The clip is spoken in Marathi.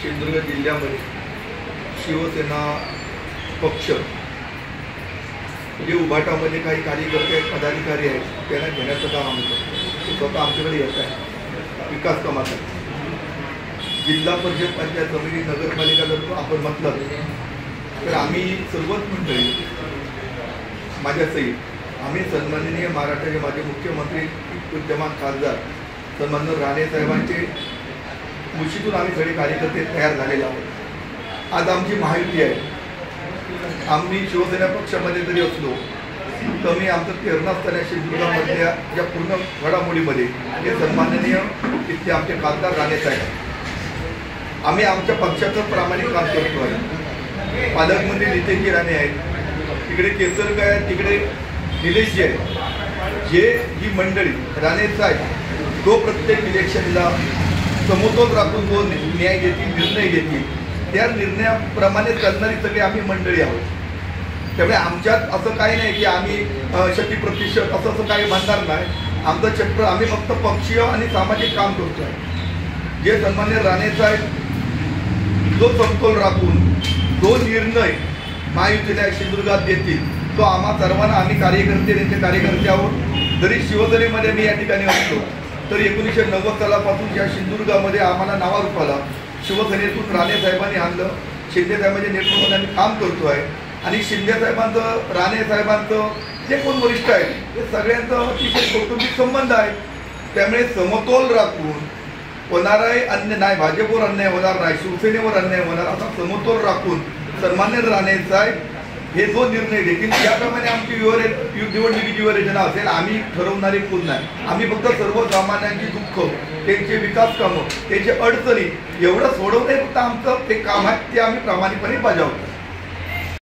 सिंधुदुर्ग जिल्ह्यामध्ये शिवसेना पक्ष जे उभाटामध्ये काही कार्यकर्ते आहेत, पदाधिकारी आहेत, त्यांना घेण्याचं काम आम्ही करतो. ते स्वतः आमच्याकडे येत आहे विकास कामासाठी. जिल्हा परिषद, पंचायत समिती, नगरपालिका जर आपण म्हटलं तर आम्ही सर्वच मंडळी माझ्यासहित आम्ही सन्माननीय महाराष्ट्राचे माजी मुख्यमंत्री विद्यमान खासदार सन्माननीय राणे साहेबांचे मुशीतून आम्ही सगळे कार्यकर्ते तयार झालेले आहोत. आज आमची महायुती आहे. आम्ही शिवसेना पक्षामध्ये जरी असलो तर मी आमचं प्रेरणा असताना सिंधुदुर्गामधल्या या पूर्ण घडामोडीमध्ये हे सन्माननीय इथले आमचे खासदार राणे साहेब, आम्ही आमच्या पक्षाचं प्रामाणिक काम करतो आहे. पालकमंत्री नितेशजी राणे आहेत, तिकडे केसरकर आहेत, तिकडे निलेशजी आहेत. जे ही मंडळी राणे साहेब जो प्रत्येक इलेक्शनला समतोल राखून जो न्याय देतील, निर्णय घेतील, त्या निर्णयाप्रमाणे चालणारी सगळी आम्ही मंडळी आहोत. त्यामुळे आमच्यात असं काही नाही की आम्ही 100% असं काही म्हणणार नाही. आमचं चक्र आम्ही फक्त पक्षीय आणि सामाजिक काम करतो आहे. जे सन्मान्य राणे साहेब जो समतोल राखून जो निर्णय महायुतीला सिंधुदुर्गात देतील तो आम्हा सर्वांना, आम्ही कार्यकर्ते त्यांचे कार्यकर्ते आहोत. जरी शिवसेनेमध्ये मी या ठिकाणी असलो तर 1990 सालापासून या सिंधुदुर्गामध्ये आम्हाला नावारूपाला शिवसेनेतून राणे साहेबांनी आणलं. शिंदे साहेबांच्या नेतृत्वाने आम्ही काम करतो आहे. आणि शिंदे साहेबांचं, राणे साहेबांचं जे कोण वरिष्ठ आहेत ते सगळ्यांचं अतिशय कौटुंबिक संबंध आहे. त्यामुळे समतोल राखून होणाराही अन्याय नाही, भाजपवर अन्याय होणार नाही, शिवसेनेवर अन्याय होणार, असा समतोल राखून सन्मान्य राणे साहेब हे जो निर्णय देतील त्याप्रमाणे आमची निवडणुकीची योजना असेल. आम्ही ठरवणारे कोण नाही. आम्ही फक्त सर्वसामान्यांची दुःख, त्यांचे विकास कामं, त्यांचे अडचणी एवढं सोडवणे फक्त आमचं ते काम आहे. ते आम्ही प्रामाणिकपणे बजावतो.